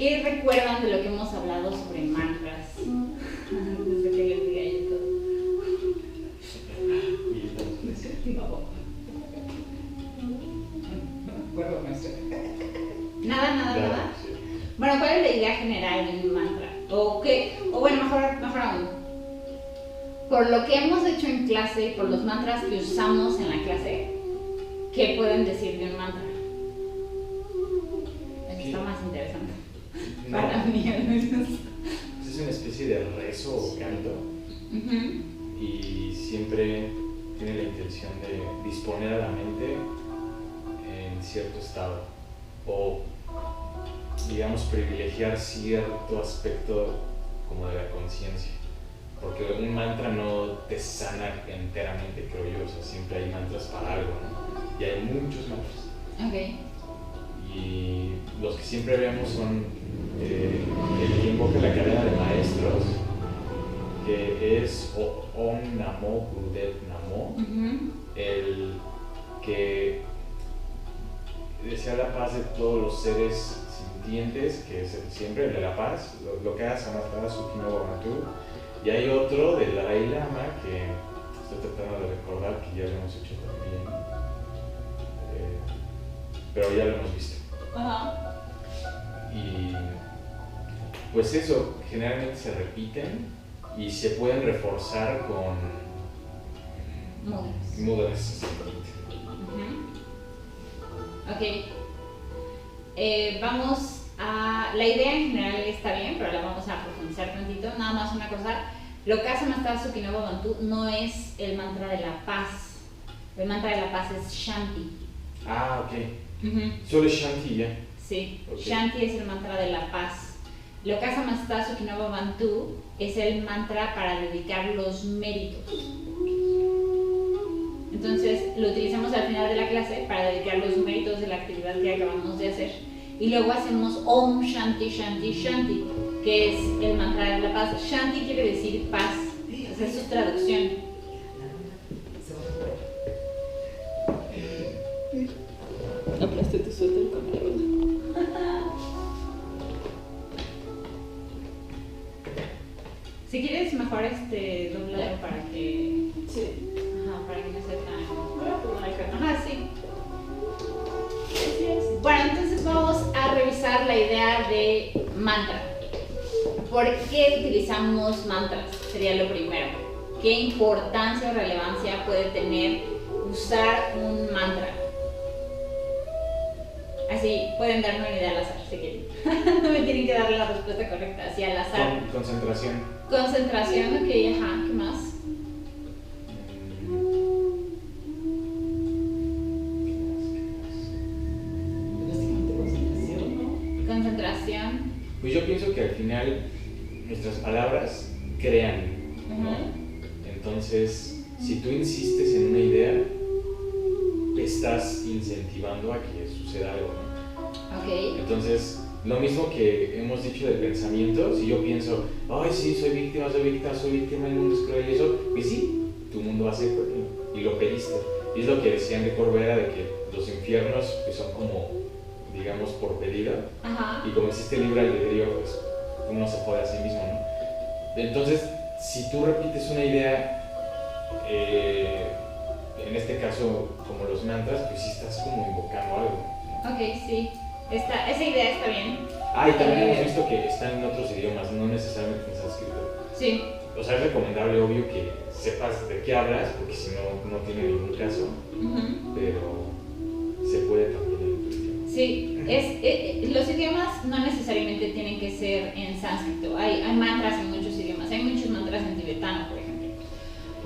¿Qué recuerdan de lo que hemos hablado sobre mantras? Desde que les diga yo todo. No me acuerdo, maestra. Nada. Bueno, ¿cuál es la idea general de un mantra? O bueno, mejor aún. Por lo que hemos hecho en clase, por los mantras que usamos en la clase, ¿qué pueden decir de un mantra? Eso está más interesante. No, Para mí, al menos. es una especie de rezo o canto y siempre tiene la intención de disponer a la mente en cierto estado o, digamos, privilegiar cierto aspecto como de la conciencia, porque un mantra no te sana enteramente, creo yo. O sea, siempre hay mantras para algo, ¿no? Y hay muchos mantras. Ok. Y los que siempre vemos son el que invoca la cadena de maestros, que es Om Namo Gurudev Namo, el que desea la paz de todos los seres sintientes, que es siempre el de la paz, lo que hace Samastha Sukhino Bhavantu. Y hay otro del Dalai Lama que estoy tratando de recordar, que ya lo hemos hecho también, pero ya lo hemos visto. Ajá. Y pues eso, generalmente se repiten y se pueden reforzar con mudras. Ok. Vamos a... La idea en general está bien, pero la vamos a profundizar tantito. Nada más una cosa. Lo que hace Samastha Sukhino Bhavantu no es el mantra de la paz. El mantra de la paz es Shanti. Ah, ok. Solo es Shanti ya. Sí, Okay. Shanti es el mantra de la paz. Lo que hace Samastha Sukhino Bhavantu es el mantra para dedicar los méritos. Entonces lo utilizamos al final de la clase para dedicar los méritos de la actividad que acabamos de hacer. Y luego hacemos Om Shanti Shanti Shanti, que es el mantra de la paz. Shanti quiere decir paz, esa es su traducción. Aplasté tu suéter con la rola. Si quieres mejor doblado para que... Sí. Ajá, para que no sea tan... Voy a poner acá. Ajá, sí. Bueno, entonces vamos a revisar la idea de mantra. ¿Por qué utilizamos mantras? Sería lo primero. ¿Qué importancia o relevancia puede tener usar un mantra? Así, pueden darme una idea al azar, si quieren. No me tienen que dar la respuesta correcta, así al azar. Concentración. Concentración, ok, ajá, ¿qué más? Básicamente concentración, ¿no? Concentración. Pues yo pienso que al final nuestras palabras crean, ¿no? Entonces, si tú insistes en una idea, estás incentivando a que suceda algo, ¿no? Ok. Entonces, lo mismo que hemos dicho del pensamiento, si yo pienso, ay sí, soy víctima, el mundo es cruel y eso, pues sí, tu mundo va a ser cruel y lo pediste. Y es lo que decían de Corbera, de que los infiernos pues, son como, digamos, por pedido. Ajá. Y como existe el libre albedrío, pues uno se jode a sí mismo, ¿no? Entonces, si tú repites una idea, en este caso como los mantras, pues sí estás como invocando algo, ¿no? Ok, sí. Esa idea está bien. Ah, y también hemos visto que están en otros idiomas, no necesariamente en sánscrito. Sí. O sea, es recomendable, obvio, que sepas de qué hablas, porque si no, no tiene ningún caso, pero se puede también en otro idioma. Sí, los idiomas no necesariamente tienen que ser en sánscrito. Hay mantras en muchos idiomas. Hay muchos mantras en tibetano, por ejemplo.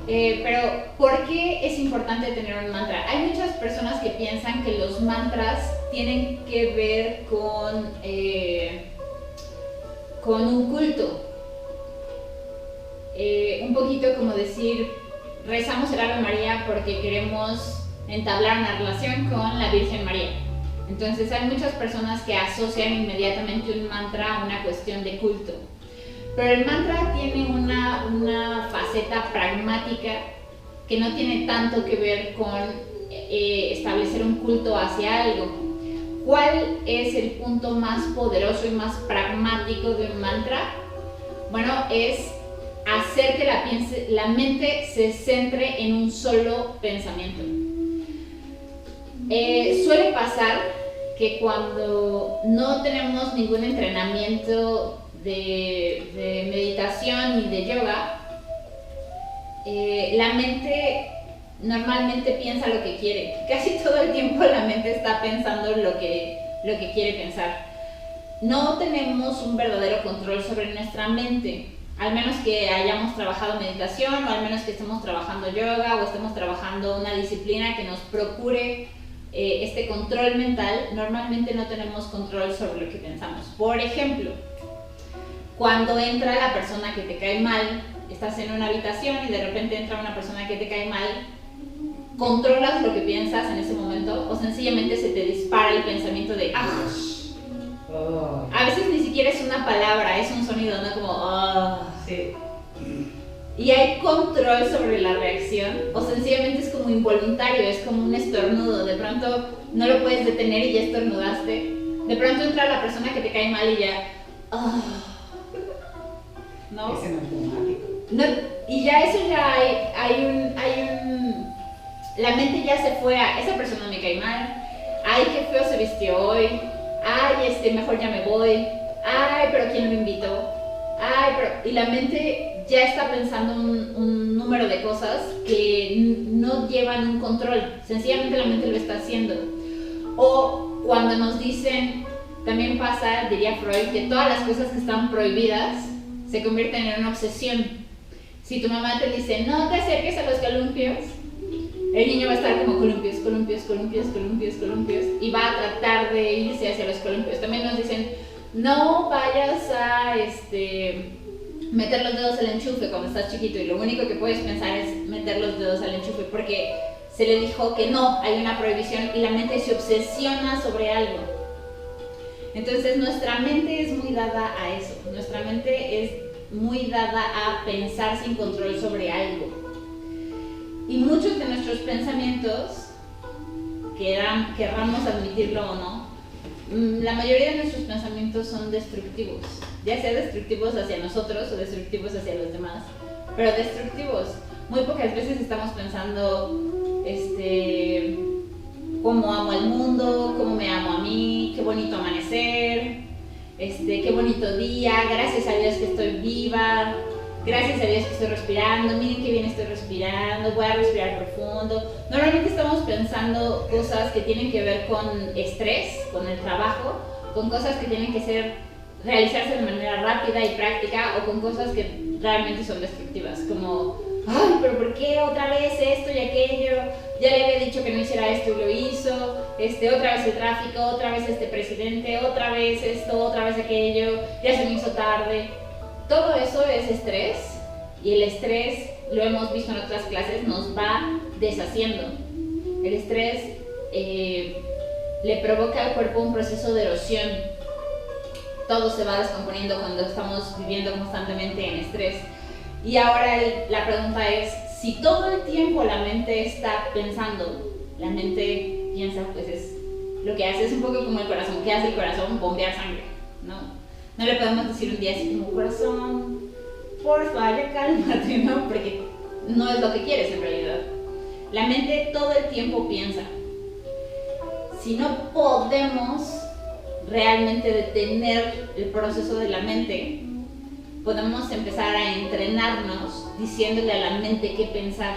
Pero, ¿por qué es importante tener un mantra? Hay muchas personas que piensan que los mantras tienen que ver con un culto. Un poquito como decir, rezamos el Ave María porque queremos entablar una relación con la Virgen María. Entonces hay muchas personas que asocian inmediatamente un mantra a una cuestión de culto. Pero el mantra tiene una faceta pragmática que no tiene tanto que ver con establecer un culto hacia algo. ¿Cuál es el punto más poderoso y más pragmático de un mantra? Bueno, es hacer que la mente se centre en un solo pensamiento. Suele pasar que cuando no tenemos ningún entrenamiento de meditación ni de yoga, la mente normalmente piensa lo que quiere. Casi todo el tiempo la mente está pensando lo que quiere pensar. No tenemos un verdadero control sobre nuestra mente, al menos que hayamos trabajado meditación, o al menos que estemos trabajando yoga, o estemos trabajando una disciplina que nos procure este control mental. Normalmente no tenemos control sobre lo que pensamos. Por ejemplo, cuando entra la persona que te cae mal, estás en una habitación y de repente entra una persona que te cae mal, ¿controlas lo que piensas en ese momento o sencillamente se te dispara el pensamiento de ¡ah! A veces ni siquiera es una palabra, es un sonido, ¿no? Como ¡ah! Sí. Y hay control sobre la reacción o sencillamente es como involuntario, es como un estornudo, de pronto no lo puedes detener y ya estornudaste. De pronto entra la persona que te cae mal y ya ¡ah! ¿No? Es en automático. No, y ya eso ya hay un... La mente ya se fue a, esa persona me cae mal, ay, qué feo se vistió hoy, ay, mejor ya me voy, ay, pero ¿quién lo invitó? Ay, pero... Y la mente ya está pensando un número de cosas que no llevan un control, sencillamente la mente lo está haciendo. O cuando nos dicen, también pasa, diría Freud, que todas las cosas que están prohibidas se convierten en una obsesión. Si tu mamá te dice, no te acerques a los columpios, el niño va a estar como columpios, columpios, columpios, columpios, columpios, y va a tratar de irse hacia los columpios. También nos dicen, no vayas a meter los dedos al enchufe cuando estás chiquito, y lo único que puedes pensar es meter los dedos al enchufe porque se le dijo que no, hay una prohibición, y la mente se obsesiona sobre algo. Entonces nuestra mente es muy dada a eso, nuestra mente es muy dada a pensar sin control sobre algo. Y muchos de nuestros pensamientos, querramos admitirlo o no, la mayoría de nuestros pensamientos son destructivos, ya sea destructivos hacia nosotros o destructivos hacia los demás, pero destructivos. Muy pocas veces estamos pensando, cómo amo al mundo, cómo me amo a mí, qué bonito amanecer, qué bonito día, gracias a Dios que estoy viva, gracias a Dios que estoy respirando, miren qué bien estoy respirando, voy a respirar profundo. Normalmente estamos pensando cosas que tienen que ver con estrés, con el trabajo, con cosas que tienen que realizarse de manera rápida y práctica, o con cosas que realmente son destructivas, como, ay, pero ¿por qué otra vez esto y aquello? Ya le había dicho que no hiciera esto y lo hizo, otra vez el tráfico, otra vez este presidente, otra vez esto, otra vez aquello, ya se me hizo tarde. Todo eso es estrés, y el estrés, lo hemos visto en otras clases, nos va deshaciendo. El estrés le provoca al cuerpo un proceso de erosión. Todo se va descomponiendo cuando estamos viviendo constantemente en estrés. Y ahora la pregunta es, si todo el tiempo la mente está pensando, la mente piensa, pues es lo que hace, es un poco como el corazón. ¿Qué hace el corazón? Bombear sangre, ¿no? No le podemos decir un día así como, corazón, porfa, ya cálmate, ¿no? Porque no es lo que quieres en realidad. La mente todo el tiempo piensa. Si no podemos realmente detener el proceso de la mente, podemos empezar a entrenarnos diciéndole a la mente qué pensar.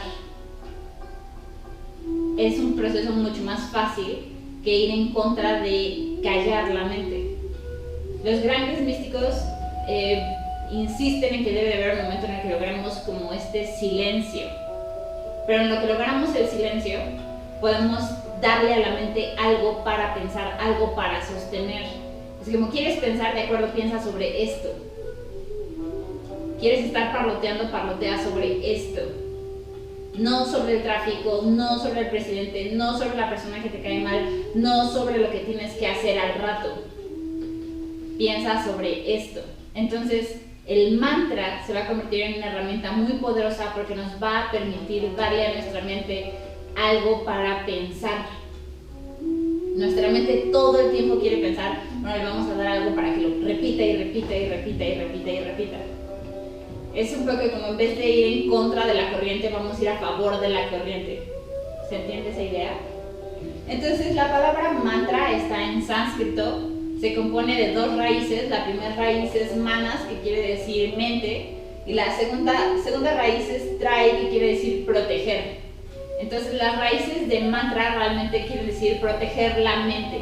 Es un proceso mucho más fácil que ir en contra de callar la mente. Los grandes místicos insisten en que debe haber un momento en el que logremos como silencio, pero en lo que logramos el silencio podemos darle a la mente algo para pensar, algo para sostener. Es como, ¿quieres pensar? De acuerdo, piensa sobre esto. ¿Quieres estar parloteando? Parlotea sobre esto. No sobre el tráfico, no sobre el presidente, no sobre la persona que te cae mal, no sobre lo que tienes que hacer al rato. Piensa sobre esto. Entonces, el mantra se va a convertir en una herramienta muy poderosa porque nos va a permitir darle a nuestra mente algo para pensar. Nuestra mente mente todo el tiempo quiere pensar, bueno, le vamos a dar algo para que lo repita y repita y repita y repita y repita. Es un poco como en vez de ir en contra de la corriente, vamos a ir a favor de la corriente. ¿Se entiende esa idea? Entonces la palabra mantra está en sánscrito, se compone de dos raíces. La primera raíz es manas, que quiere decir mente, y la segunda raíz es trai, que quiere decir proteger. Entonces las raíces de mantra realmente quieren decir proteger la mente.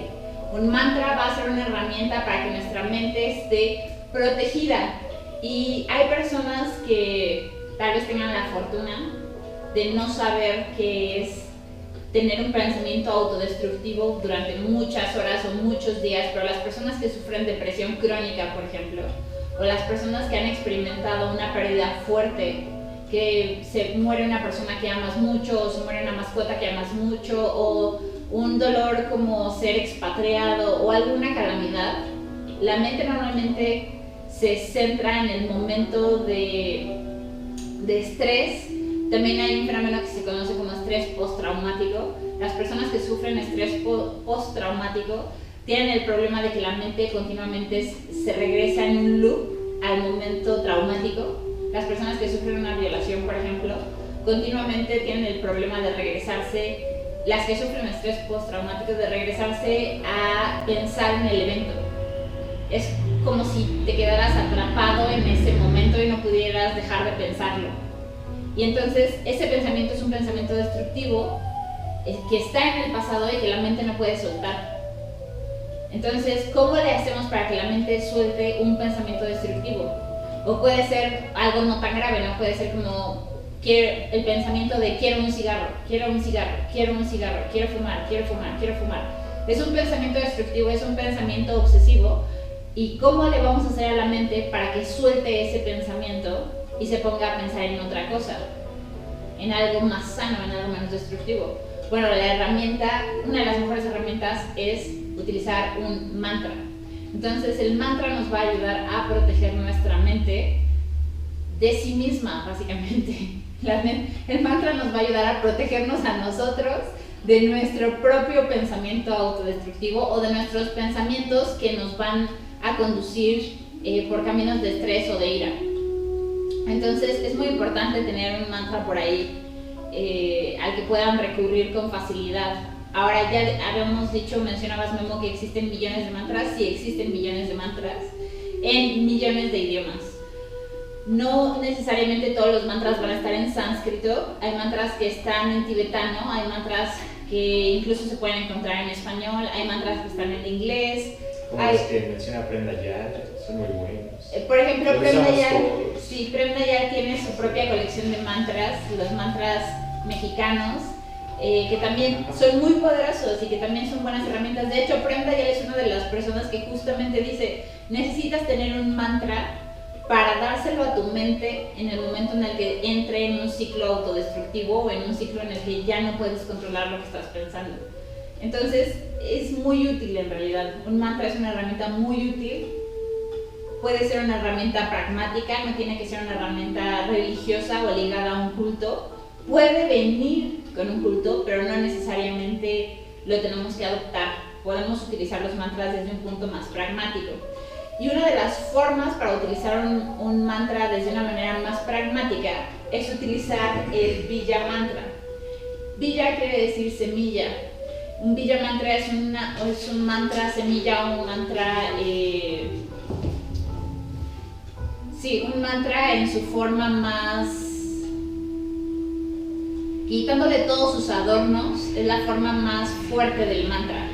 Un mantra va a ser una herramienta para que nuestra mente esté protegida. Y hay personas que tal vez tengan la fortuna de no saber qué es tener un pensamiento autodestructivo durante muchas horas o muchos días, pero las personas que sufren depresión crónica, por ejemplo, o las personas que han experimentado una pérdida fuerte, que se muere una persona que amas mucho, o se muere una mascota que amas mucho, o un dolor como ser expatriado o alguna calamidad, la mente normalmente se centra en el momento de estrés. También hay un fenómeno que se conoce como estrés postraumático. Las personas que sufren estrés postraumático tienen el problema de que la mente continuamente se regresa en un loop al momento traumático. Las personas que sufren una violación, por ejemplo, continuamente tienen el problema de regresarse, las que sufren estrés postraumático, de regresarse a pensar en el evento. Es como si te quedaras atrapado en ese momento y no pudieras dejar de pensarlo. Y entonces ese pensamiento es un pensamiento destructivo que está en el pasado y que la mente no puede soltar. Entonces, ¿cómo le hacemos para que la mente suelte un pensamiento destructivo? O puede ser algo no tan grave, ¿no? Puede ser como el pensamiento de quiero un cigarro, quiero un cigarro, quiero un cigarro, quiero fumar, quiero fumar, quiero fumar. Es un pensamiento destructivo, es un pensamiento obsesivo. ¿Y cómo le vamos a hacer a la mente para que suelte ese pensamiento y se ponga a pensar en otra cosa, en algo más sano, en algo menos destructivo? Bueno, la herramienta, una de las mejores herramientas es utilizar un mantra. Entonces el mantra nos va a ayudar a proteger nuestra mente de sí misma, básicamente. El mantra nos va a ayudar a protegernos a nosotros de nuestro propio pensamiento autodestructivo o de nuestros pensamientos que nos van a conducir por caminos de estrés o de ira. Entonces es muy importante tener un mantra por ahí al que puedan recurrir con facilidad. Ahora ya habíamos dicho, mencionabas, Memo, que existen millones de mantras. Sí, existen millones de mantras en millones de idiomas. No necesariamente todos los mantras van a estar en sánscrito. Hay mantras que están en tibetano, hay mantras que incluso se pueden encontrar en español, hay mantras que están en inglés. Como los que menciona Prem Dayal, son muy buenos. Por ejemplo, Prem Dayal tiene su propia colección de mantras, los mantras mexicanos, que también son muy poderosos y que también son buenas herramientas. De hecho, Prem Dayal es una de las personas que justamente dice, necesitas tener un mantra para dárselo a tu mente en el momento en el que entre en un ciclo autodestructivo o en un ciclo en el que ya no puedes controlar lo que estás pensando. Entonces es muy útil en realidad. Un mantra es una herramienta muy útil. Puede ser una herramienta pragmática, no tiene que ser una herramienta religiosa o ligada a un culto. Puede venir con un culto, pero no necesariamente lo tenemos que adoptar. Podemos utilizar los mantras desde un punto más pragmático. Y una de las formas para utilizar un mantra desde una manera más pragmática es utilizar el Bija Mantra. Bija quiere decir semilla. Un Bija Mantra es un mantra semilla o un mantra... un mantra en su forma más... quitándole todos sus adornos, es la forma más fuerte del mantra.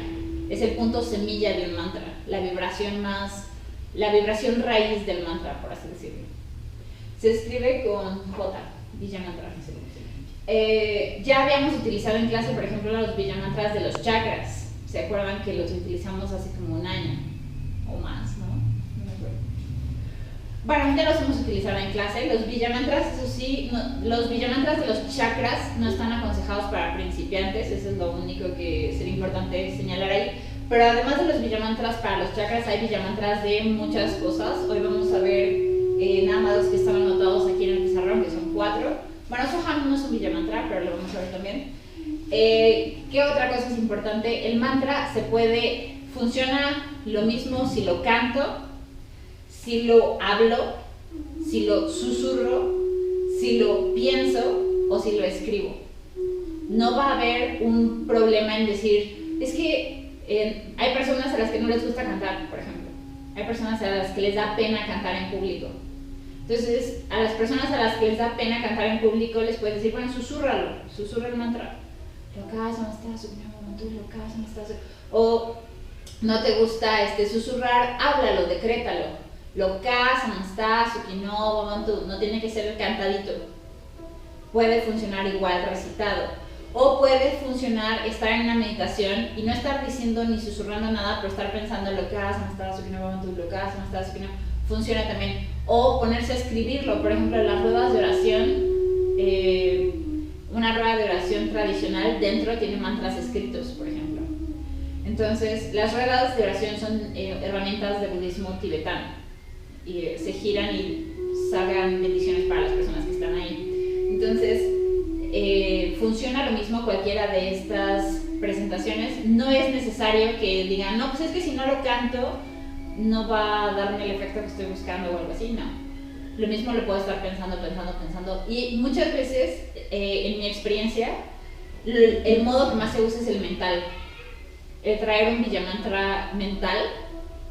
Es el punto semilla de un mantra, la vibración raíz del mantra, por así decirlo. Se escribe con J, Bija Mantra. Ya habíamos utilizado en clase, por ejemplo, los Bija Mantras de los chakras. ¿Se acuerdan que los utilizamos hace como un año o más, no? No me acuerdo. Bueno, ya los hemos utilizado en clase. Los Bija Mantras, eso sí, los Bija Mantras de los chakras no están aconsejados para principiantes. Eso es lo único que sería importante señalar ahí. Pero además de los Bija Mantras para los chakras, hay Bija Mantras de muchas cosas. Hoy vamos a ver nada más los que están anotados aquí en el pizarrón, que son 4. Bueno, Soham no es un Bija Mantra, pero lo vamos a ver también. ¿Qué otra cosa es importante? El mantra funciona lo mismo si lo canto, si lo hablo, si lo susurro, si lo pienso o si lo escribo. No va a haber un problema en decir, es que hay personas a las que no les gusta cantar, por ejemplo. Hay personas a las que les da pena cantar en público. Entonces, a las personas a las que les da pena cantar en público les puedes decir, bueno, susura el mantra. O no te gusta susurrar, háblalo, decrétalo. No tiene que ser cantadito. Puede funcionar igual recitado. O puede funcionar estar en una meditación y no estar diciendo ni susurrando nada, pero estar pensando funciona también. O ponerse a escribirlo, por ejemplo, en las ruedas de oración, una rueda de oración tradicional dentro tiene mantras escritos, por ejemplo. Entonces, las ruedas de oración son herramientas de budismo tibetano y se giran y salgan bendiciones para las personas que están ahí. Entonces, funciona lo mismo cualquiera de estas presentaciones. No es necesario que digan, no, pues es que si no lo canto no va a darme el efecto que estoy buscando o algo así, no. Lo mismo lo puedo estar pensando y muchas veces, en mi experiencia, el modo que más se usa es el mental. El traer un villamantra mental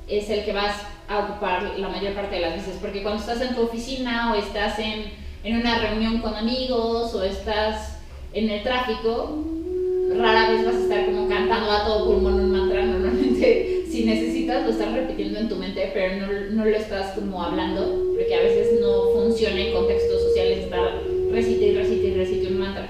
es el que vas a ocupar la mayor parte de las veces, porque cuando estás en tu oficina o estás en una reunión con amigos o estás en el tráfico, rara vez vas a estar como cantando a todo pulmón un mantra. Normalmente, si necesitas, lo estás repitiendo en tu mente, pero no lo estás como hablando, porque a veces no funciona en contextos sociales estar recite un mantra.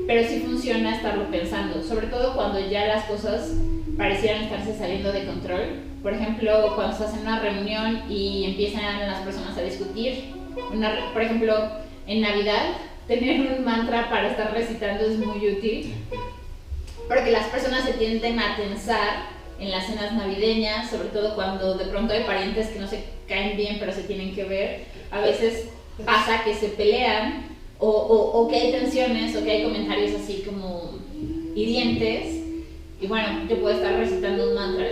Pero sí funciona estarlo pensando, sobre todo cuando ya las cosas parecieran estarse saliendo de control. Por ejemplo, cuando estás en una reunión y empiezan las personas a discutir. Por ejemplo, en Navidad, tener un mantra para estar recitando es muy útil, porque las personas se tienden a tensar en las cenas navideñas, sobre todo cuando de pronto hay parientes que no se caen bien pero se tienen que ver. A veces pasa que se pelean o que hay tensiones o que hay comentarios así como hirientes. Y bueno, yo puedo estar recitando un mantra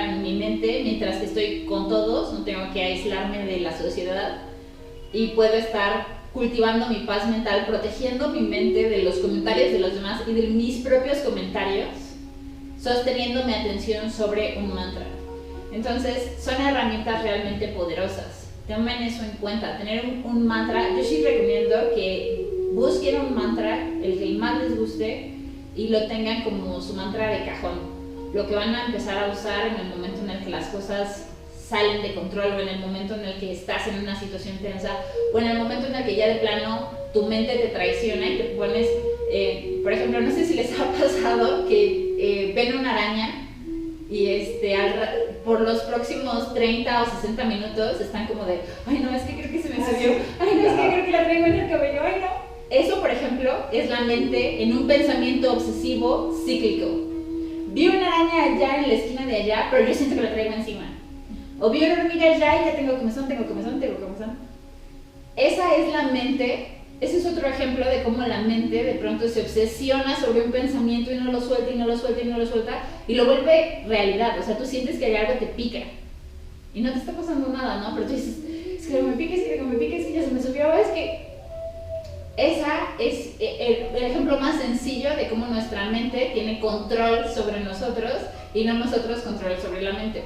en mi mente mientras que estoy con todos, no tengo que aislarme de la sociedad y puedo estar cultivando mi paz mental, protegiendo mi mente de los comentarios de los demás y de mis propios comentarios, sosteniendo mi atención sobre un mantra. Entonces, son herramientas realmente poderosas. Tomen eso en cuenta, tener un mantra. Yo sí recomiendo que busquen un mantra, el que más les guste, y lo tengan como su mantra de cajón, lo que van a empezar a usar en el momento en el que las cosas salen de control, o en el momento en el que estás en una situación tensa, o en el momento en el que ya de plano tu mente te traiciona y te pones, por ejemplo, no sé si les ha pasado que ven una araña y por los próximos 30 o 60 minutos están como de, ay no, es que creo que se me subió, ay no, es que creo que la traigo en el cabello, ay no. Eso, por ejemplo, es la mente en un pensamiento obsesivo cíclico. Vi una araña allá en la esquina de allá, pero yo siento que la traigo encima. O vi una hormiga allá y ya tengo comezón. Esa es la mente. Ese es otro ejemplo de cómo la mente de pronto se obsesiona sobre un pensamiento y no lo suelta y lo vuelve realidad. O sea, tú sientes que hay algo que te pica y no te está pasando nada, ¿no? Pero tú dices, es que me pica, es que ya se me subió, es que... Esa es el ejemplo más sencillo de cómo nuestra mente tiene control sobre nosotros y no nosotros control sobre la mente.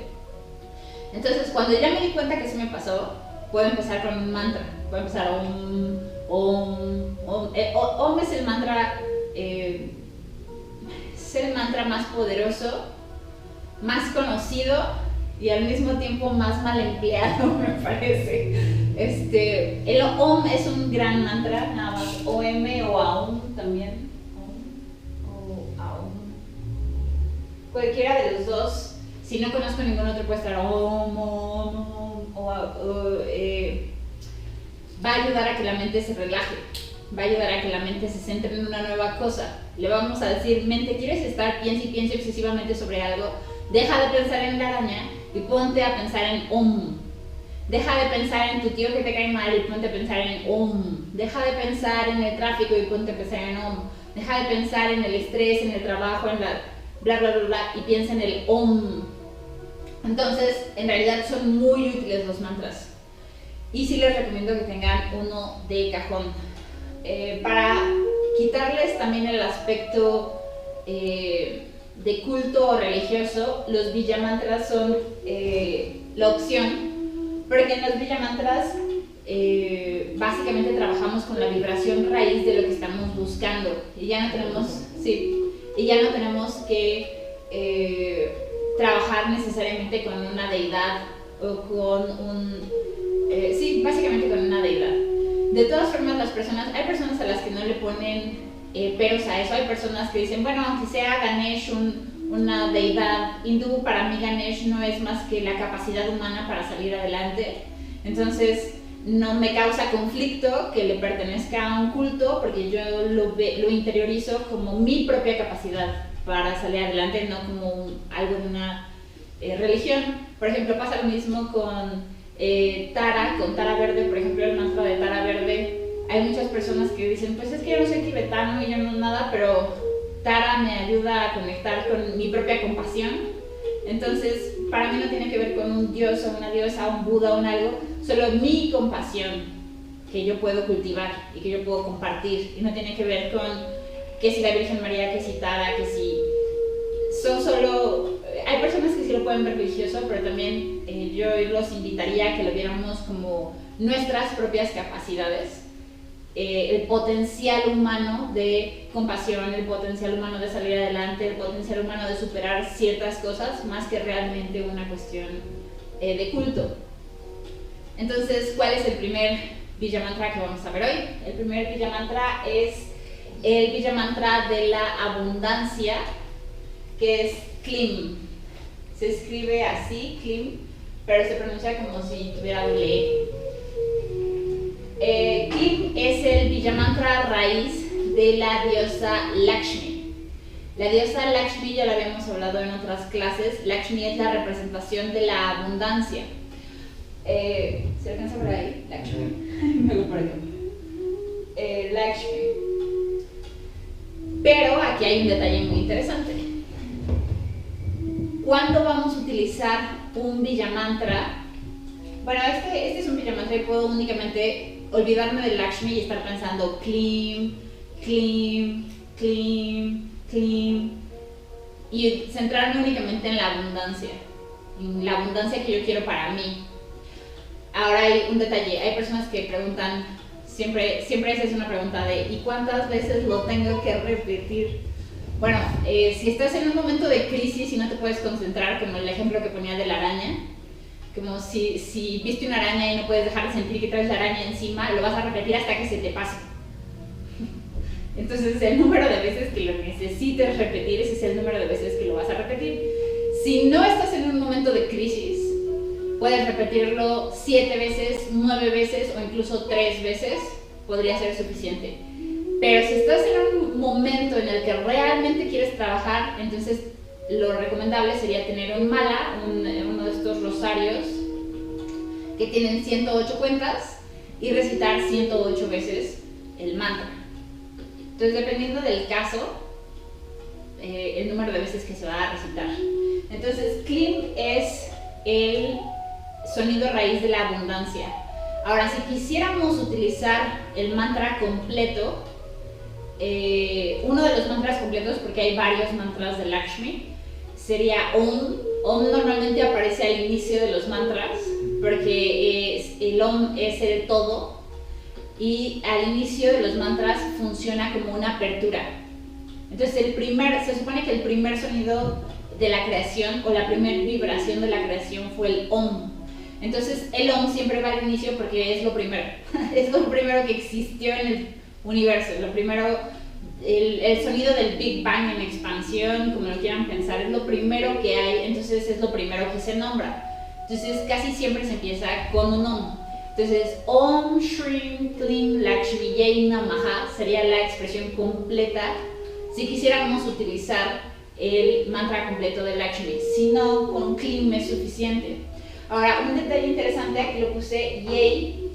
Entonces, cuando ya me di cuenta que sí me pasó, puedo empezar con un mantra. Puedo empezar Om es el mantra, más poderoso, más conocido y al mismo tiempo más mal empleado, me parece. El Om es un gran mantra, nada más. OM o Aum también. O Aum. Cualquiera de los dos. Si no conozco ningún otro, puede estar Om, va a ayudar a que la mente se relaje. Va a ayudar a que la mente se centre en una nueva cosa. Le vamos a decir, mente, ¿quieres estar? Piensa y piensa obsesivamente sobre algo. Deja de pensar en la araña y ponte a pensar en Om. Deja de pensar en tu tío que te cae mal y ponte a pensar en Om. Deja de pensar en el tráfico y ponte a pensar en Om. deja de pensar en el estrés, en el trabajo, en la bla bla bla bla, y piensa en el Om. Entonces, en realidad son muy útiles los mantras. Y sí les recomiendo que tengan uno de cajón. Para quitarles también el aspecto de culto o religioso, los Vijamantras son la opción, porque en los Vijamantras básicamente trabajamos con la vibración raíz de lo que estamos buscando y ya no tenemos que trabajar necesariamente con una deidad o con básicamente con una deidad. De todas formas, hay personas a las que no le ponen peros a eso. Hay personas que dicen, bueno, aunque sea Ganesh una deidad hindú, para mí Ganesh no es más que la capacidad humana para salir adelante. Entonces, no me causa conflicto que le pertenezca a un culto, porque yo lo interiorizo como mi propia capacidad para salir adelante, no como algo de una religión. Por ejemplo, pasa lo mismo con Tara Verde. Por ejemplo, el mantra de Tara Verde, hay muchas personas que dicen, pues es que yo no soy tibetano y yo no nada, pero Tara me ayuda a conectar con mi propia compasión. Entonces, para mí no tiene que ver con un dios o una diosa, un Buda o un algo, solo mi compasión que yo puedo cultivar y que yo puedo compartir, y no tiene que ver con que si la Virgen María, que si Tara, que si... Son solo... Hay personas que sí lo pueden ver religioso, pero también yo los invitaría a que lo viéramos como nuestras propias capacidades, el potencial humano de compasión, el potencial humano de salir adelante, el potencial humano de superar ciertas cosas, más que realmente una cuestión de culto. Entonces, ¿cuál es el primer Vijamantra que vamos a ver hoy? El primer Vijamantra es el Vijamantra de la abundancia, que es Klim. Se escribe así, Klim, pero se pronuncia como si tuviera doble E. Klim es el Vijamantra raíz de la diosa Lakshmi. La diosa Lakshmi ya la habíamos hablado en otras clases. Lakshmi es la representación de la abundancia. ¿Se alcanza por ahí? Lakshmi. Me voy por aquí. Lakshmi. Pero aquí hay un detalle muy interesante. ¿Cuándo vamos a utilizar un Vijamantra? Bueno, este es un Vijamantra y puedo únicamente olvidarme de Lakshmi y estar pensando Klim, Klim, Klim, Klim, y centrarme únicamente en la abundancia que yo quiero para mí. Ahora hay un detalle, hay personas que preguntan, siempre esa es una pregunta de ¿y cuántas veces lo tengo que repetir? Bueno, si estás en un momento de crisis y no te puedes concentrar, como el ejemplo que ponía de la araña, como si viste una araña y no puedes dejar de sentir que traes la araña encima, lo vas a repetir hasta que se te pase. Entonces, el número de veces que lo necesites repetir, ese es el número de veces que lo vas a repetir. Si no estás en un momento de crisis, puedes repetirlo 7 veces, 9 veces o incluso 3 veces, podría ser suficiente. Pero si estás en un momento en el que realmente quieres trabajar, entonces lo recomendable sería tener un mala, uno de estos rosarios que tienen 108 cuentas, y recitar 108 veces el mantra. Entonces, dependiendo del caso, el número de veces que se va a recitar. Entonces, Klim es el sonido raíz de la abundancia. Ahora, si quisiéramos utilizar el mantra completo, uno de los mantras completos, porque hay varios mantras de Lakshmi, sería Om. Om normalmente aparece al inicio de los mantras, porque el Om es el todo, y al inicio de los mantras funciona como una apertura. Entonces se supone que el primer sonido de la creación, o la primera vibración de la creación, fue el Om. Entonces el Om siempre va al inicio porque es lo primero. Es lo primero que existió en el universo, lo primero, el sonido del Big Bang en expansión, como lo quieran pensar, es lo primero que hay, entonces es lo primero que se nombra. Entonces casi siempre se empieza con un Om. Entonces Om Shrim Klim Lakshmi Yai Namaha sería la expresión completa si quisiéramos utilizar el mantra completo de Lakshmi. Si no, con Klim es suficiente. Ahora, un detalle interesante, aquí lo puse, Yai,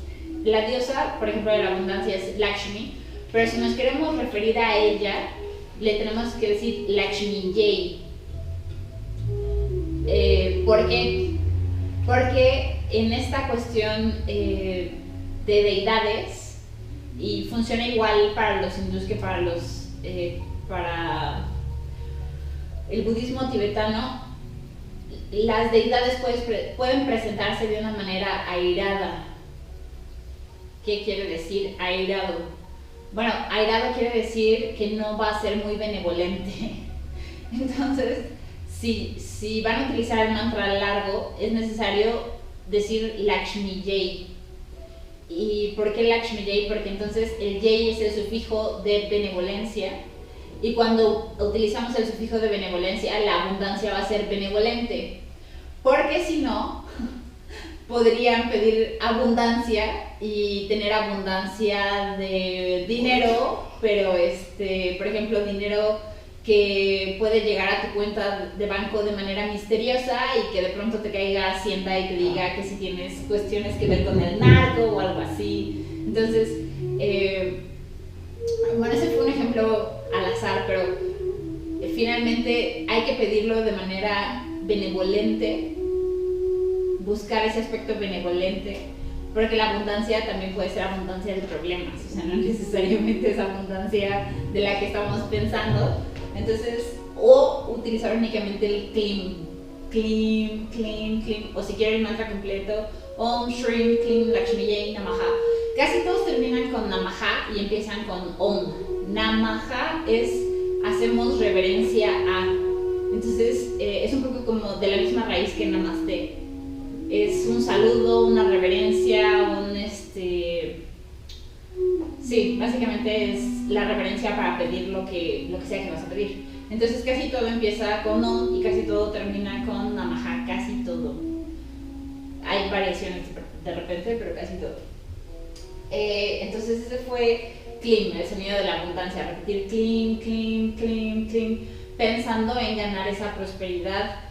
la diosa, por ejemplo, de la abundancia es Lakshmi, pero si nos queremos referir a ella, le tenemos que decir Lakshmi Jai. ¿Por qué? Porque en esta cuestión de deidades, y funciona igual para los hindús que para el budismo tibetano, las deidades pueden presentarse de una manera airada. ¿Qué quiere decir airado? Bueno, airado quiere decir que no va a ser muy benevolente. Entonces, si van a utilizar el mantra largo, es necesario decir Lakshmi Jai. ¿Y por qué Lakshmi Jai? Porque entonces el Jai es el sufijo de benevolencia, y cuando utilizamos el sufijo de benevolencia, la abundancia va a ser benevolente. Porque si no, podrían pedir abundancia y tener abundancia de dinero, pero por ejemplo, dinero que puede llegar a tu cuenta de banco de manera misteriosa y que de pronto te caiga Hacienda y te diga que si tienes cuestiones que ver con el narco o algo así. Entonces, bueno, ese fue un ejemplo al azar, pero finalmente hay que pedirlo de manera benevolente, buscar ese aspecto benevolente, porque la abundancia también puede ser abundancia de problemas, o sea, no necesariamente es abundancia de la que estamos pensando. Entonces, o utilizar únicamente el Klim, o si quieren el mantra completo, Om Shrim Klim Lakshmi Jai Namaha. Casi todos terminan con Namaha y empiezan con Om. Namaha es hacemos reverencia a. Entonces, es un poco como de la misma raíz que Namaste. Es un saludo, una reverencia, sí, básicamente es la reverencia para pedir lo que sea que vas a pedir. Entonces casi todo empieza con Om y casi todo termina con Namaha, casi todo. Hay variaciones de repente, pero casi todo. Entonces ese fue Klim, el sonido de la abundancia, repetir Klim, Klim, Klim, Klim, pensando en ganar esa prosperidad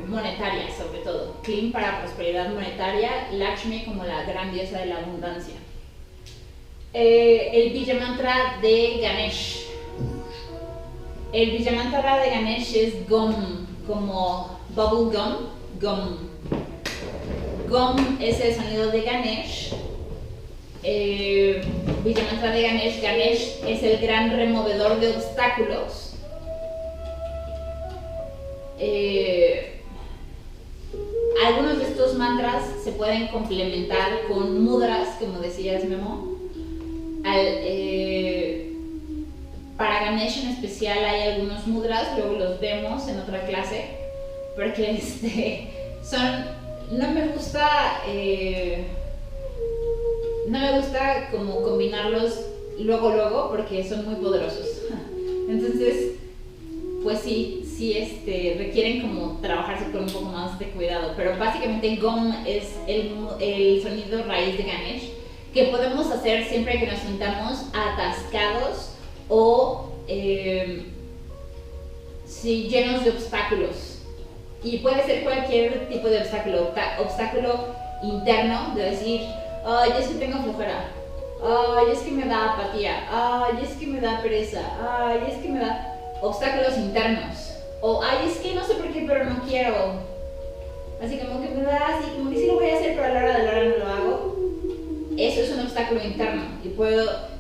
monetaria, sobre todo. Klim para prosperidad monetaria, Lakshmi como la gran diosa de la abundancia. El Bija Mantra de Ganesh. El Bija Mantra de Ganesh es Gom, como bubble gum, Gom. Gom es el sonido de Ganesh. Bija Mantra de Ganesh. Ganesh es el gran removedor de obstáculos. Algunos de estos mantras se pueden complementar con mudras, como decías, Memo. Para Ganesh en especial hay algunos mudras, luego los vemos en otra clase, porque no me gusta como combinarlos luego porque son muy poderosos. Entonces, pues sí requieren como trabajarse con un poco más de cuidado, pero básicamente Gom es el sonido raíz de Ganesh, que podemos hacer siempre que nos sintamos atascados o llenos de obstáculos. Y puede ser cualquier tipo de obstáculo interno, de decir, ay, es que tengo flojera, ay, es que me da apatía, ay, es que me da pereza, ay, es que me da obstáculos internos, o ay, es que no sé por qué, pero no quiero. Así como que me da así, como que sí lo voy a hacer, pero a la hora de la hora no lo hago. Eso es un obstáculo interno y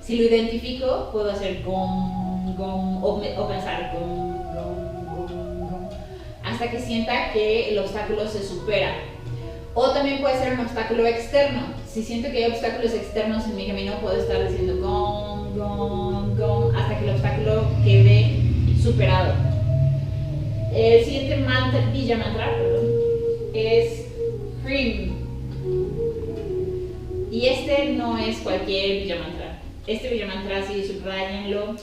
si lo identifico, puedo hacer gom, gom, o pensar gom, gom, gom, gom, hasta que sienta que el obstáculo se supera. O también puede ser un obstáculo externo. Si siento que hay obstáculos externos en mi camino, puedo estar diciendo gom, gom, gom, hasta que el obstáculo quede superado. El siguiente mantra, Bija Mantra, es Hrim. Y este no es cualquier Bija Mantra. Este Bija Mantra, sí, subrayenlo,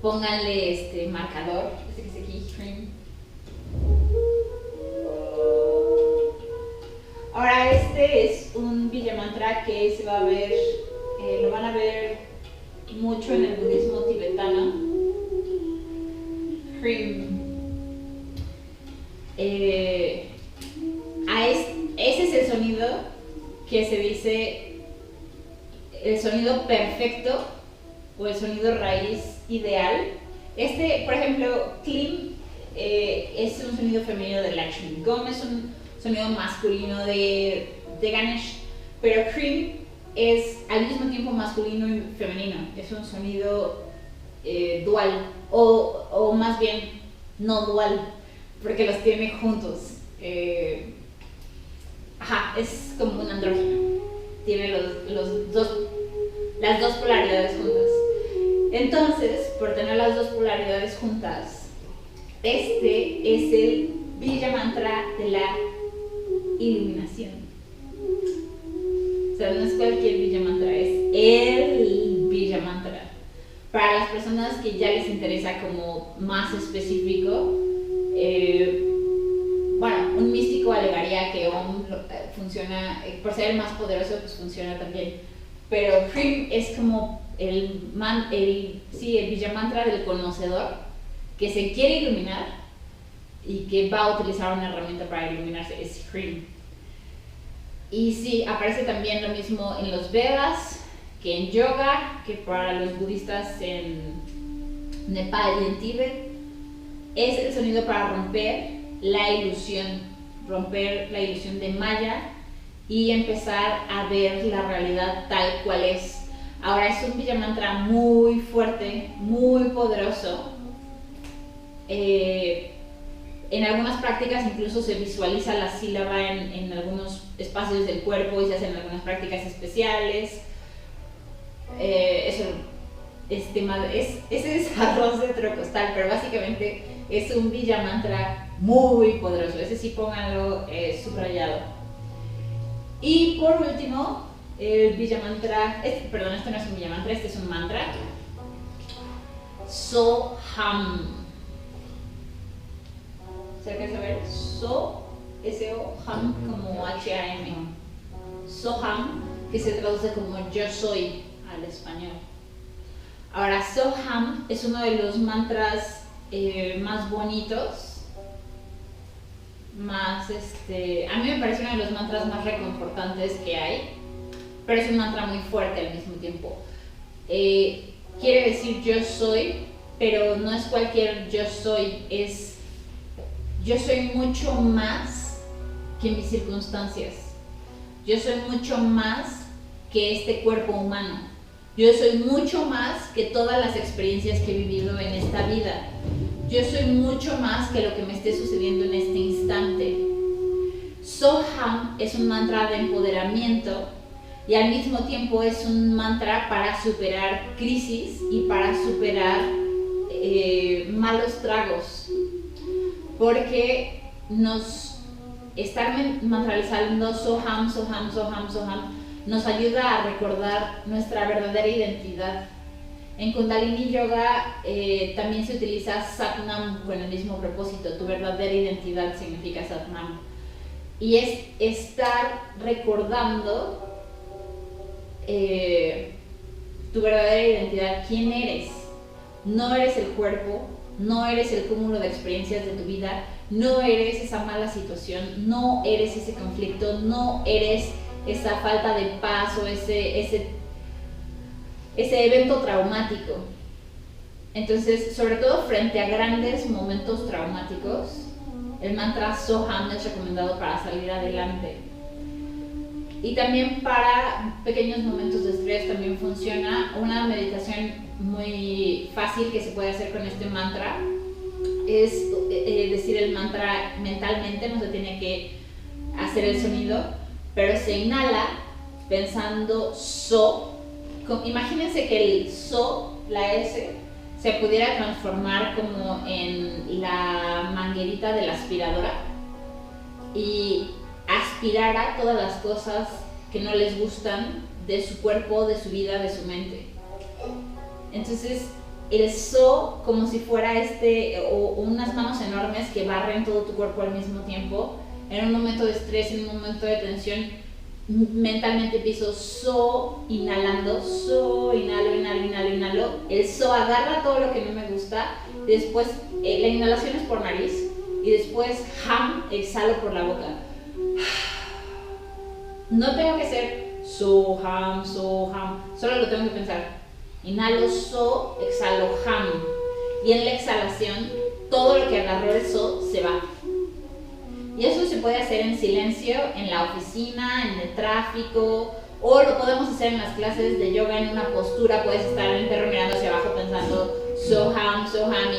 pónganle marcador, que es aquí, Hrim. Ahora este es un Bija Mantra que se va a ver, lo van a ver mucho en el budismo tibetano. Hrim. Ese es el sonido que se dice el sonido perfecto o el sonido raíz ideal. Por ejemplo, Klim es un sonido femenino de Lakshmi, Gom es un sonido masculino de Ganesh, pero Cream es al mismo tiempo masculino y femenino, es un sonido dual, o más bien no dual, porque los tiene juntos. Es como un andrógeno, tiene las dos polaridades juntas. Entonces, por tener las dos polaridades juntas, este es el Bija Mantra de la iluminación. O sea, no es cualquier Bija Mantra, es el Bija Mantra. Para las personas que ya les interesa como más específico, un místico alegaría que Om funciona, por ser el más poderoso, pues funciona también. Pero Cream es como el Bija Mantra del conocedor que se quiere iluminar y que va a utilizar una herramienta para iluminarse, es Cream. Y sí, aparece también lo mismo en los Vedas que en yoga, que para los budistas en Nepal y en Tíbet. Es el sonido para romper la ilusión de Maya y empezar a ver la realidad tal cual es. Ahora es un Bija Mantra muy fuerte, muy poderoso. En algunas prácticas incluso se visualiza la sílaba en algunos espacios del cuerpo y se hacen algunas prácticas especiales. Ese es arroz de trocostal, pero básicamente es un Bija Mantra muy poderoso. Ese sí pónganlo subrayado. Y por último, el Bija Mantra, esto no es un Bija Mantra, este es un mantra. Soham. ¿Se alcanza a ver? S-O, Ham, como H-A-M. Soham, que se traduce como yo soy al español. Ahora, Soham es uno de los mantras más bonitos, a mí me parece uno de los mantras más reconfortantes que hay, pero es un mantra muy fuerte al mismo tiempo. Quiere decir yo soy, pero no es cualquier yo soy, es yo soy mucho más que mis circunstancias, yo soy mucho más que este cuerpo humano, yo soy mucho más que todas las experiencias que he vivido en esta vida, yo soy mucho más que lo que me esté sucediendo en este instante. Soham es un mantra de empoderamiento y al mismo tiempo es un mantra para superar crisis y para superar malos tragos, porque estar mantralizando Soham, Soham, Soham, Soham nos ayuda a recordar nuestra verdadera identidad. En Kundalini Yoga también se utiliza Satnam con el mismo propósito, tu verdadera identidad significa Satnam. Y es estar recordando tu verdadera identidad, quién eres. No eres el cuerpo, no eres el cúmulo de experiencias de tu vida, no eres esa mala situación, no eres ese conflicto, no eres esa falta de paz o ese evento traumático. Entonces, sobre todo frente a grandes momentos traumáticos, el mantra Soham es recomendado para salir adelante. Y también para pequeños momentos de estrés también funciona. Una meditación muy fácil que se puede hacer con este mantra es decir el mantra mentalmente, no se tiene que hacer el sonido, pero se inhala pensando So. Imagínense que el So, la S, se pudiera transformar como en la manguerita de la aspiradora y aspirara todas las cosas que no les gustan de su cuerpo, de su vida, de su mente. Entonces el So, como si fuera o unas manos enormes que barren todo tu cuerpo al mismo tiempo, en un momento de estrés, en un momento de tensión, mentalmente empiezo So, inhalando, So, inhalo, inhalo, inhalo, inhalo. El So agarra todo lo que no me gusta, después la inhalación es por nariz y después Ham, exhalo por la boca. No tengo que ser So, ham, so, ham. Solo lo tengo que pensar. Inhalo so, exhalo ham. Y en la exhalación, todo lo que agarró el so se va. Y eso se puede hacer en silencio, en la oficina, en el tráfico, o lo podemos hacer en las clases de yoga en una postura. Puedes estar en el perro mirando hacia abajo pensando so, ham,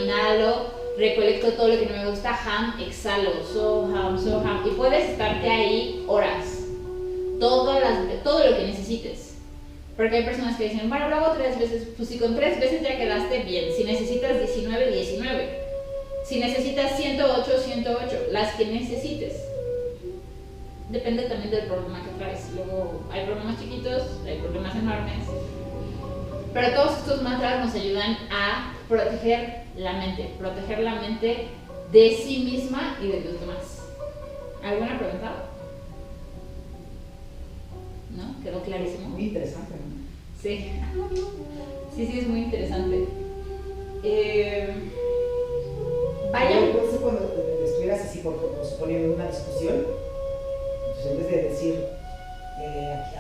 inhalo, recolecto todo lo que no me gusta, ham, exhalo, so, ham. Y puedes estarte ahí horas, todo lo que necesites. Porque hay personas que dicen, bueno, lo hago 3 veces. Pues si con 3 veces ya quedaste bien. Si necesitas 19, 19. Si necesitas 108, 108. Las que necesites. Depende también del problema que traes. Luego hay problemas chiquitos, hay problemas enormes. Pero todos estos mantras nos ayudan a proteger la mente. Proteger la mente de sí misma y de los demás. ¿Alguna pregunta? ¿No? ¿Quedó clarísimo? Muy interesante, ¿no? Sí. Sí, es muy interesante. Vaya. Entonces, cuando estuvieras así, por suponiendo una discusión, pues en vez de decir,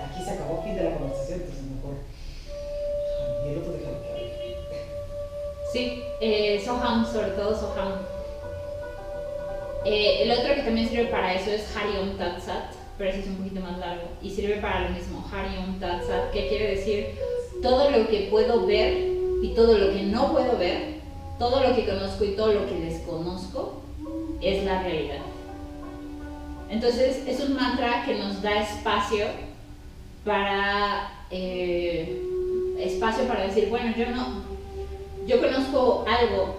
aquí se acabó, fin de la conversación, pues mejor. Y el otro déjalo que hable. Sí, Soham, sobre todo Soham. El otro que también sirve para eso es Hari Om Tat Sat, pero ese es un poquito más largo y sirve para lo mismo. Hari Om Tat Sat, que quiere decir todo lo que puedo ver y todo lo que no puedo ver, todo lo que conozco y todo lo que desconozco es la realidad. Entonces es un mantra que nos da espacio para decir, bueno, yo conozco algo,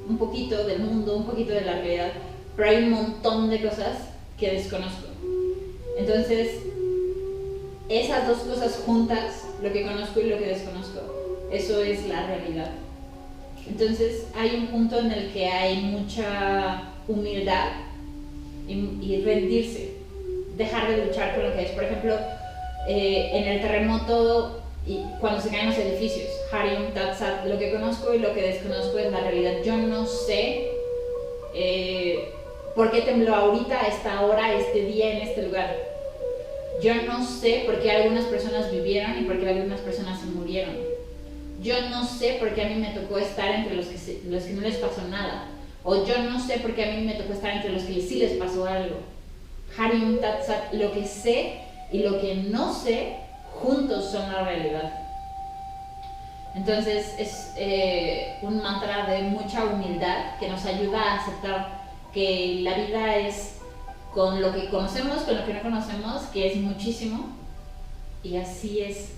un poquito del mundo, un poquito de la realidad, pero hay un montón de cosas que desconozco. Entonces, esas dos cosas juntas, lo que conozco y lo que desconozco, eso es la realidad. Entonces, hay un punto en el que hay mucha humildad y rendirse, dejar de luchar con lo que es. Por ejemplo, en el terremoto y cuando se caen los edificios, Hari Om Tat Sat, lo que conozco y lo que desconozco es la realidad. Yo no sé por qué tembló ahorita, a esta hora, este día, en este lugar. Yo no sé por qué algunas personas vivieron y por qué algunas personas se murieron. Yo no sé por qué a mí me tocó estar entre los que no les pasó nada. O yo no sé por qué a mí me tocó estar entre los que sí les pasó algo. Hari Om Tat Sat, lo que sé y lo que no sé, juntos son la realidad. Entonces es un mantra de mucha humildad que nos ayuda a aceptar que la vida es con lo que conocemos, con lo que no conocemos, que es muchísimo, y así es.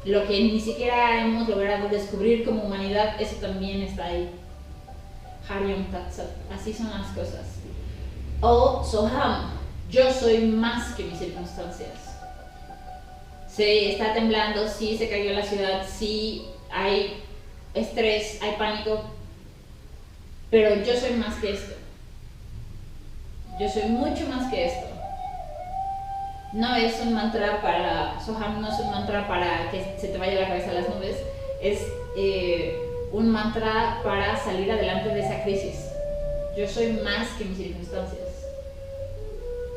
Lo que ni siquiera hemos logrado descubrir como humanidad, eso también está ahí. Hari Om Tat Sat, así son las cosas. O Soham, yo soy más que mis circunstancias. Sí, está temblando, sí se cayó la ciudad, sí hay estrés, hay pánico, pero yo soy más que esto. Yo soy mucho más que esto. No es un mantra para, Soham no es un mantra para que se te vaya la cabeza a las nubes, es un mantra para salir adelante de esa crisis. Yo soy más que mis circunstancias.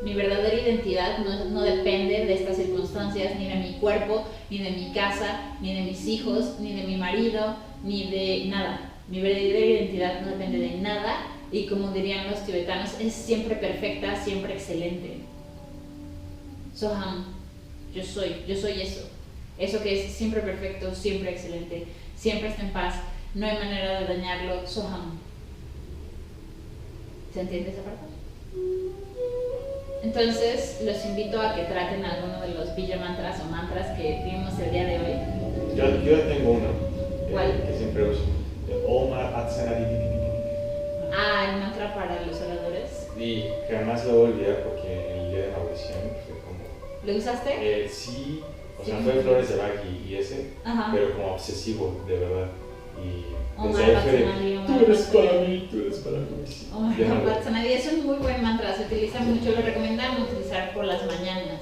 Mi verdadera identidad no depende de estas circunstancias, ni de mi cuerpo, ni de mi casa, ni de mis hijos, ni de mi marido, ni de nada. Mi verdadera identidad no depende de nada y, como dirían los tibetanos, es siempre perfecta, siempre excelente. Soham, yo soy eso. Eso que es siempre perfecto, siempre excelente, siempre está en paz, no hay manera de dañarlo. Soham. ¿Se entiende esa parte? Entonces, los invito a que traten alguno de los Bija Mantras o mantras que vimos el día de hoy. Yo tengo uno. ¿Cuál? Que siempre uso. Om Atsana. El mantra para los oradores. Y jamás lo voy a olvidar porque el día de la audición fue como... ¿Lo usaste? Sí, o Sí. sea, fue Flores de Bach y ese, Ajá. pero como obsesivo, de verdad. Y Om desde ahí fue de, Patsanadi, Om tú eres Patsanadi. para mí, tú eres para mí. Om Ya no lo- Patsanadi es un muy buen mantra, se utiliza mucho, lo recomendamos utilizar por las mañanas.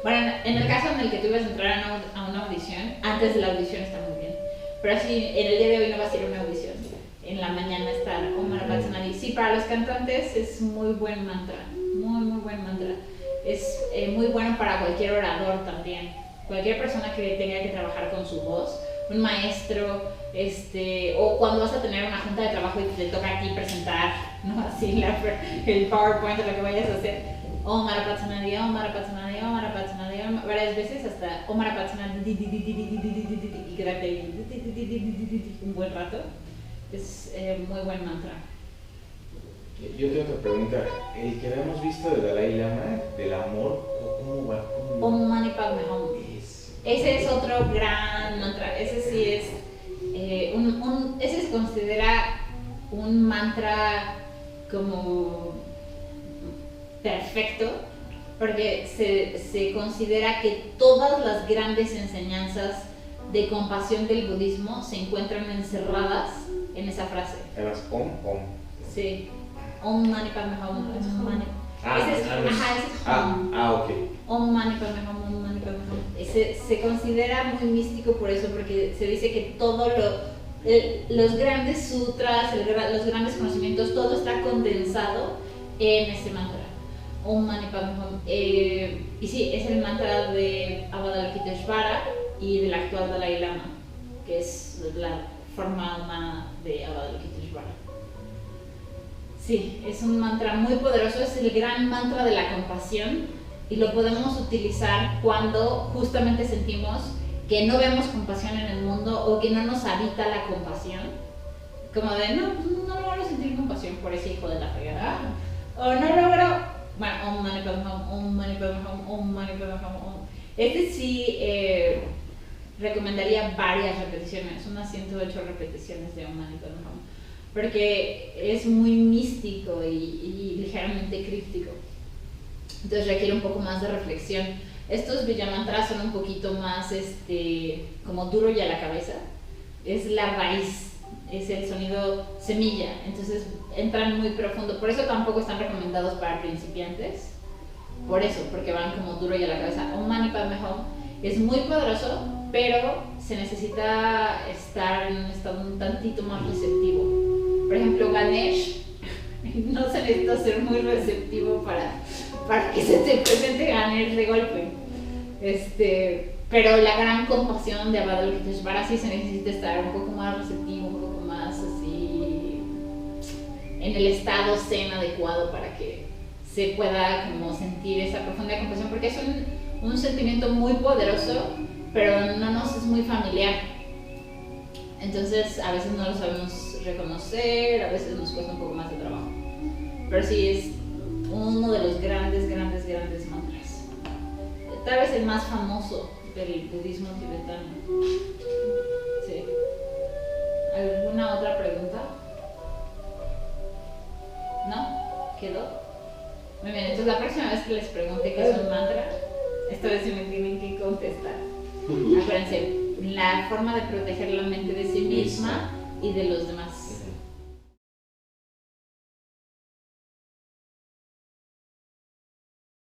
Bueno, en el caso en el que tú ibas a entrar a una audición, antes de la audición está muy bien, pero así en el día de hoy no vas a ir a una audición, en la mañana está Om Patsanadi. Sí, para los cantantes es muy buen mantra, muy buen mantra. es muy bueno para cualquier orador también. Cualquier persona que tenga que trabajar con su voz, un maestro, o cuando vas a tener una junta de trabajo y te toca a ti presentar, ¿no? Así el PowerPoint o lo que vayas a hacer. Om Marapatsana Om Marapatsana Om Marapatsana varias veces hasta Om Marapatsana y quedarte ahí un buen rato. Es muy buen mantra. Yo tengo otra pregunta. El que habíamos visto de Dalai Lama, del amor, ¿cómo va? Om Mani Padme Hum. Ese es otro gran mantra. Ese sí es ese se considera un mantra como perfecto, porque se considera que todas las grandes enseñanzas de compasión del budismo se encuentran encerradas en esa frase. Además, Om. Sí. Om Mani Padme Hum. Ese es Hum. Ok. Om Mani Padme Hum, Om Mani Padme Hum. Se considera muy místico por eso, porque se dice que los grandes sutras, los grandes conocimientos, todo está condensado en ese mantra. Om Mani Padme Hum. Y sí, es el mantra de Avalokiteshvara y del actual Dalai Lama, que es la forma humana de Avalokiteshvara. Sí, es un mantra muy poderoso, es el gran mantra de la compasión y lo podemos utilizar cuando justamente sentimos que no vemos compasión en el mundo o que no nos habita la compasión. Como de, no logro sentir compasión por ese hijo de la fregada. O no logro, bueno, Om Mani Padme Hum, Om Mani Padme Hum, Om Mani Padme Hum. Sí recomendaría varias repeticiones, unas 108 repeticiones de Om Mani Padme Hum. Porque es muy místico y ligeramente críptico. Entonces requiere un poco más de reflexión. Estos Villamantras son un poquito más como duro y a la cabeza. Es la raíz, es el sonido semilla. Entonces entran muy profundo. Por eso tampoco están recomendados para principiantes. Por eso, porque van como duro y a la cabeza. Om Mani Padme Hum es muy poderoso, pero se necesita estar en un estado un tantito más receptivo. Por ejemplo, Ganesh, no se necesita ser muy receptivo para que se te presente Ganesh de golpe. Pero la gran compasión de Avalokiteshvara sí se necesita estar un poco más receptivo, un poco más así en el estado zen adecuado para que se pueda como sentir esa profunda compasión, porque es un sentimiento muy poderoso, pero no nos es muy familiar. Entonces a veces no lo sabemos reconocer, a veces nos cuesta un poco más de trabajo. Pero sí es uno de los grandes mantras. Tal vez el más famoso del budismo tibetano. Sí. ¿Alguna otra pregunta? ¿No? ¿Quedó? Muy bien, entonces la próxima vez que les pregunte qué es un mantra, esta vez sí me tienen que contestar. Acuérdense, la forma de proteger la mente de sí misma y de los demás.